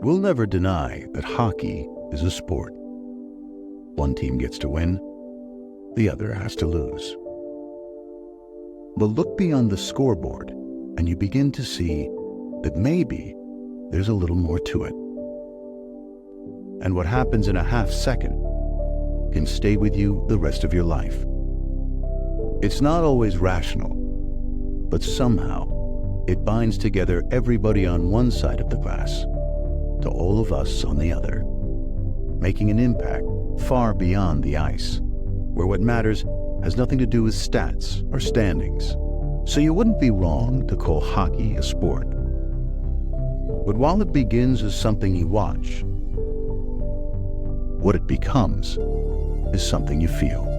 We'll never deny that hockey is a sport. One team gets to win, the other has to lose. But look beyond the scoreboard and you begin to see that maybe there's a little more to it. And what happens in a half second can stay with you the rest of your life. It's not always rational, but somehow it binds together everybody on one side of the glass to all of us on the other, making an impact far beyond the ice, where what matters has nothing to do with stats or standings. So you wouldn't be wrong to call hockey a sport. But while it begins as something you watch, what it becomes is something you feel.